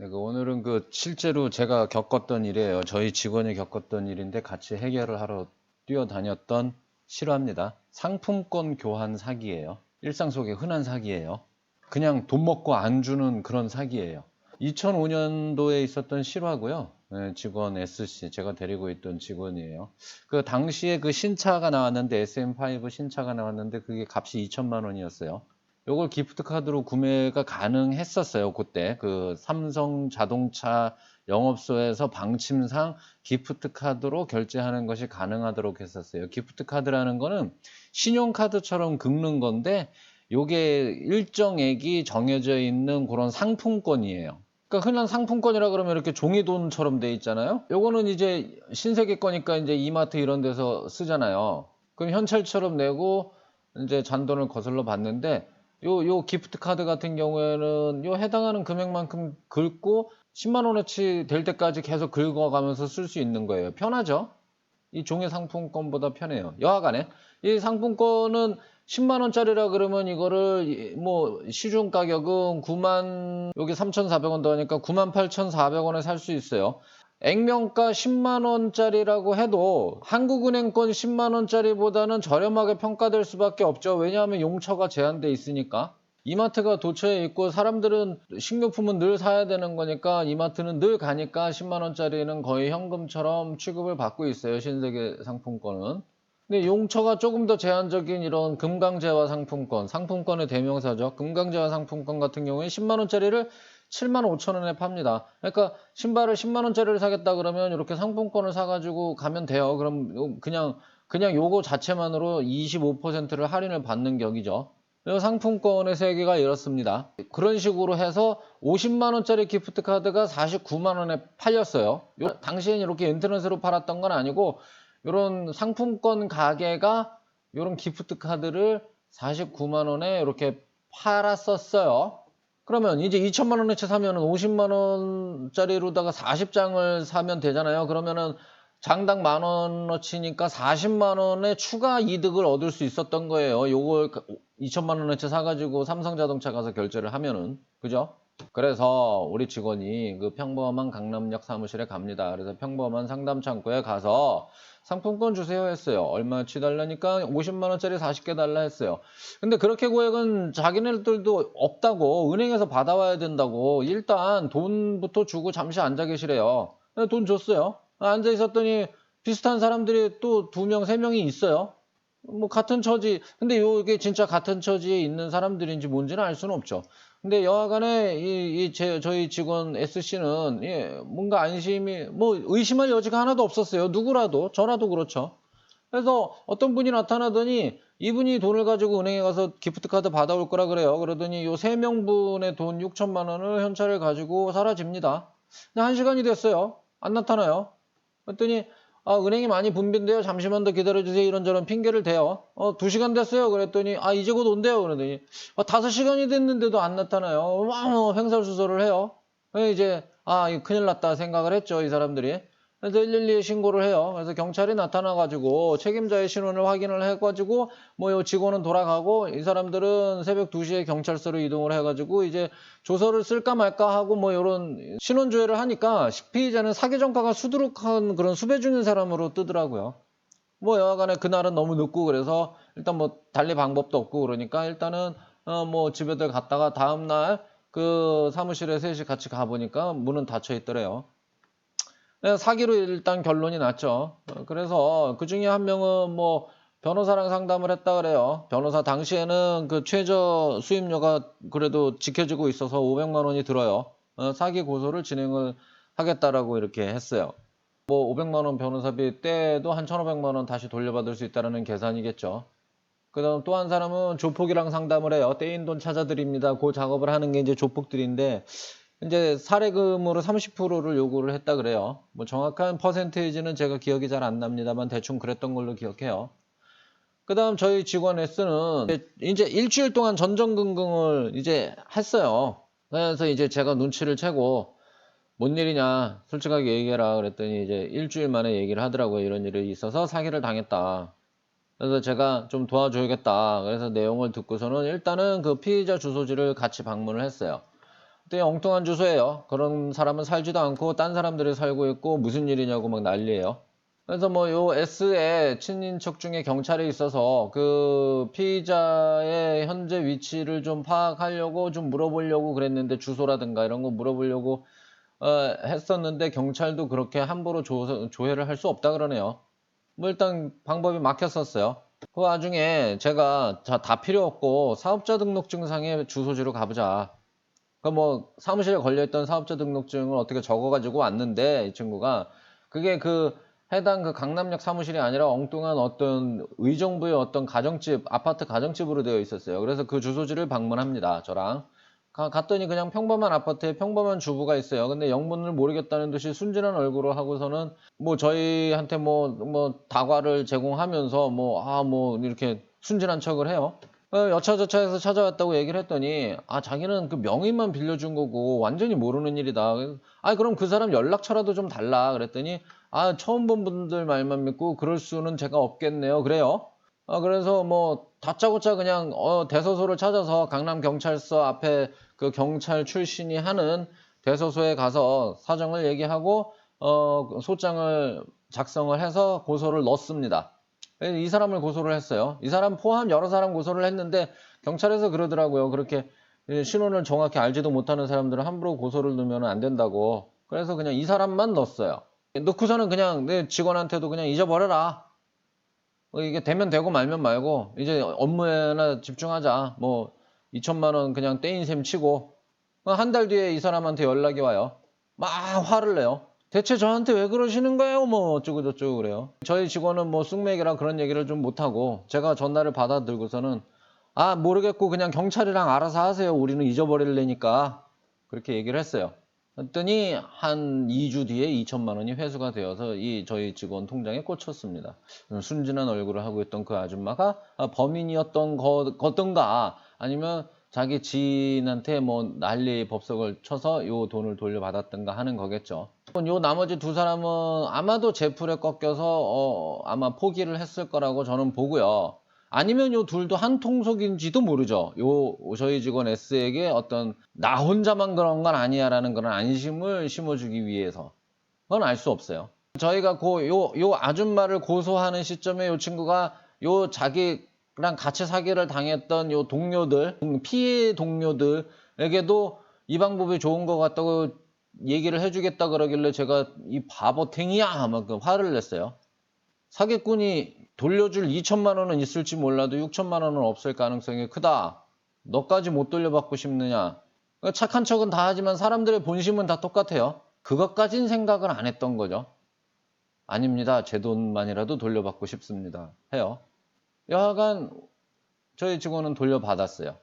네, 오늘은 실제로 제가 겪었던 일이에요. 저희 직원이 겪었던 일인데 같이 해결을 하러 뛰어다녔던 실화입니다. 상품권 교환 사기예요. 일상 속의 흔한 사기예요. 그냥 돈 먹고 안 주는 그런 사기예요. 2005년도에 있었던 실화고요. 네, 직원 SC, 제가 데리고 있던 직원이에요. 그 당시에 그 신차가 나왔는데 SM5 신차가 나왔는데 그게 값이 2천만 원이었어요. 요걸 기프트 카드로 구매가 가능했었어요. 그때 그 삼성 자동차 영업소에서 방침상 기프트 카드로 결제하는 것이 가능하도록 했었어요. 기프트 카드라는 거는 신용카드처럼 긁는 건데 요게 일정액이 정해져 있는 그런 상품권이에요. 그러니까 흔한 상품권이라 그러면 이렇게 종이돈처럼 돼 있잖아요. 요거는 이제 신세계 거니까 이제 이마트 이런 데서 쓰잖아요. 그럼 현찰처럼 내고 이제 잔돈을 거슬러 받는데 요 기프트 카드 같은 경우에는 요 해당하는 금액만큼 긁고 10만 원어치 될 때까지 계속 긁어가면서 쓸 수 있는 거예요. 편하죠? 이 종이 상품권보다 편해요. 여하간에 이 상품권은 10만 원짜리라 그러면 이거를 뭐 시중 가격은 9만 여기 3,400원 더하니까 98,400원에 살 수 있어요. 액면가 10만 원짜리라고 해도 한국은행권 10만 원짜리보다는 저렴하게 평가될 수밖에 없죠. 왜냐하면 용처가 제한돼 있으니까. 이마트가 도처에 있고 사람들은 식료품은 늘 사야 되는 거니까 이마트는 늘 가니까 10만 원짜리는 거의 현금처럼 취급을 받고 있어요. 신세계 상품권은. 근데 용처가 조금 더 제한적인 이런 금강제화 상품권, 상품권의 대명사죠. 금강제화 상품권 같은 경우에 10만 원짜리를 7만 5천 원에 팝니다. 그러니까 신발을 10만 원짜리를 사겠다 그러면 이렇게 상품권을 사가지고 가면 돼요. 그럼 그냥 요거 자체만으로 25%를 할인을 받는 격이죠. 상품권의 세계가 이렇습니다. 그런 식으로 해서 50만 원짜리 기프트 카드가 49만 원에 팔렸어요. 당시엔 이렇게 인터넷으로 팔았던 건 아니고 이런 상품권 가게가 이런 기프트 카드를 49만 원에 이렇게 팔았었어요. 그러면 이제 2천만 원어치 사면 50만 원짜리로다가 40장을 사면 되잖아요. 그러면은 장당 만 원어치니까 40만 원의 추가 이득을 얻을 수 있었던 거예요. 요걸 2천만 원어치 사가지고 삼성자동차 가서 결제를 하면은. 그죠? 그래서 우리 직원이 그 평범한 강남역 사무실에 갑니다. 그래서 평범한 상담 창구에 가서 상품권 주세요 했어요. 얼마치 달라니까 50만 원짜리 40개 달라 했어요. 근데 그렇게 고액은 자기네들도 없다고 은행에서 받아와야 된다고 일단 돈부터 주고 잠시 앉아 계시래요. 돈 줬어요. 앉아 있었더니 비슷한 사람들이 또 2명, 3명이 있어요. 뭐 같은 처지, 근데 이게 진짜 같은 처지에 있는 사람들인지 뭔지는 알 수는 없죠. 근데 여하간에 저희 직원 SC는 뭔가 안심이 뭐 의심할 여지가 하나도 없었어요. 누구라도 저라도 그렇죠. 그래서 어떤 분이 나타나더니 이분이 돈을 가지고 은행에 가서 기프트 카드 받아올 거라 그래요. 그러더니 요 3명분의 돈 6천만 원을 현찰을 가지고 사라집니다. 근데 1시간이 됐어요. 안 나타나요. 그랬더니 은행이 많이 붐빈데요. 잠시만 더 기다려주세요. 이런저런 핑계를 대요. 2시간 됐어요. 그랬더니 이제 곧 온대요. 그러더니 5시간이 됐는데도 안 나타나요. 횡설수설을 해요. 이제 이거 큰일 났다 생각을 했죠. 이 사람들이. 그래서 112에 신고를 해요. 그래서 경찰이 나타나가지고 책임자의 신원을 확인을 해가지고 요 직원은 돌아가고 이 사람들은 새벽 2시에 경찰서로 이동을 해가지고 이제 조서를 쓸까 말까 하고 요런 신원조회를 하니까 피의자는 사기 전과가 수두룩한 그런 수배 중인 사람으로 뜨더라고요. 여하간에 그날은 너무 늦고 그래서 일단 달리 방법도 없고 그러니까 일단은 집에들 갔다가 다음날 그 사무실에 셋이 같이 가보니까 문은 닫혀 있더래요. 사기로 일단 결론이 났죠. 그래서 그 중에 한 명은 변호사랑 상담을 했다 그래요. 변호사 당시에는 그 최저 수임료가 그래도 지켜지고 있어서 500만 원이 들어요. 사기 고소를 진행을 하겠다라고 이렇게 했어요. 500만 원 변호사비 떼도 한 1,500만 원 다시 돌려받을 수 있다는 계산이겠죠. 그 다음 또 한 사람은 조폭이랑 상담을 해요. 떼인 돈 찾아드립니다. 그 작업을 하는 게 이제 조폭들인데 이제 사례금으로 30%를 요구를 했다 그래요. 정확한 퍼센테이지는 제가 기억이 잘 안 납니다만 대충 그랬던 걸로 기억해요. 그 다음 저희 직원 S는 이제 일주일 동안 전전긍긍을 이제 했어요. 그래서 이제 제가 눈치를 채고 뭔 일이냐 솔직하게 얘기해라 그랬더니 이제 일주일 만에 얘기를 하더라고요. 이런 일이 있어서 사기를 당했다. 그래서 제가 좀 도와줘야겠다. 그래서 내용을 듣고서는 일단은 그 피의자 주소지를 같이 방문을 했어요. 그때 엉뚱한 주소예요. 그런 사람은 살지도 않고 딴 사람들이 살고 있고 무슨 일이냐고 막 난리예요. 그래서 뭐 요 S의 친인척 중에 경찰이 있어서 그 피의자의 현재 위치를 좀 파악하려고 좀 물어보려고 그랬는데 주소라든가 이런 거 물어보려고 했었는데 경찰도 그렇게 함부로 조회를 할 수 없다 그러네요. 뭐 일단 방법이 막혔었어요. 그 와중에 제가 다 필요 없고 사업자 등록증상의 주소지로 가보자. 그 뭐 사무실에 걸려있던 사업자 등록증을 어떻게 적어가지고 왔는데 이 친구가 그게 그 해당 그 강남역 사무실이 아니라 엉뚱한 어떤 의정부의 어떤 가정집 아파트 가정집으로 되어 있었어요. 그래서 그 주소지를 방문합니다. 저랑 갔더니 그냥 평범한 아파트에 평범한 주부가 있어요. 근데 영문을 모르겠다는 듯이 순진한 얼굴을 하고서는 뭐 저희한테 뭐 다과를 제공하면서 뭐 이렇게 순진한 척을 해요. 여차저차해서 찾아왔다고 얘기를 했더니 자기는 그 명의만 빌려준 거고 완전히 모르는 일이다. 그럼 그 사람 연락처라도 좀 달라 그랬더니 처음 본 분들 말만 믿고 그럴 수는 제가 없겠네요. 그래요. 그래서 뭐 다짜고짜 그냥 대서소를 찾아서 강남경찰서 앞에 그 경찰 출신이 하는 대서소에 가서 사정을 얘기하고 소장을 작성을 해서 고소를 넣습니다. 이 사람을 고소를 했어요. 이 사람 포함 여러 사람 고소를 했는데 경찰에서 그러더라고요. 그렇게 신원을 정확히 알지도 못하는 사람들은 함부로 고소를 넣으면 안 된다고. 그래서 그냥 이 사람만 넣었어요. 넣고서는 그냥 내 직원한테도 그냥 잊어버려라. 이게 되면 되고 말면 말고 이제 업무에나 집중하자. 뭐 2천만 원 그냥 떼인 셈 치고 한 달 뒤에 이 사람한테 연락이 와요. 막 화를 내요. 대체 저한테 왜 그러시는 거예요? 뭐 어쩌고 저쩌고 그래요. 저희 직원은 뭐 쑥맥이라 그런 얘기를 좀 못하고 제가 전화를 받아들고서는 모르겠고 그냥 경찰이랑 알아서 하세요. 우리는 잊어버릴래니까 그렇게 얘기를 했어요. 그랬더니 한 2주 뒤에 2천만 원이 회수가 되어서 저희 직원 통장에 꽂혔습니다. 순진한 얼굴을 하고 있던 그 아줌마가 범인이었던 거든가 아니면 자기 지인한테 뭐 난리 법석을 쳐서 요 돈을 돌려받았던가 하는 거겠죠. 요 나머지 두 사람은 아마도 제풀에 꺾여서 아마 포기를 했을 거라고 저는 보고요. 아니면 요 둘도 한 통속인지도 모르죠. 저희 직원 S에게 어떤 나 혼자만 그런 건 아니야라는 그런 안심을 심어주기 위해서. 그건 알 수 없어요. 저희가 요 아줌마를 고소하는 시점에 요 친구가 요 자기랑 같이 사기를 당했던 요 동료들, 피해 동료들에게도 이 방법이 좋은 것 같다고 얘기를 해주겠다 그러길래 제가 이 바보탱이야! 막 화를 냈어요. 사기꾼이 돌려줄 2천만 원은 있을지 몰라도 6천만 원은 없을 가능성이 크다. 너까지 못 돌려받고 싶느냐. 착한 척은 다 하지만 사람들의 본심은 다 똑같아요. 그것까진 생각을 안 했던 거죠. 아닙니다. 제 돈만이라도 돌려받고 싶습니다. 해요. 여하간 저희 직원은 돌려받았어요.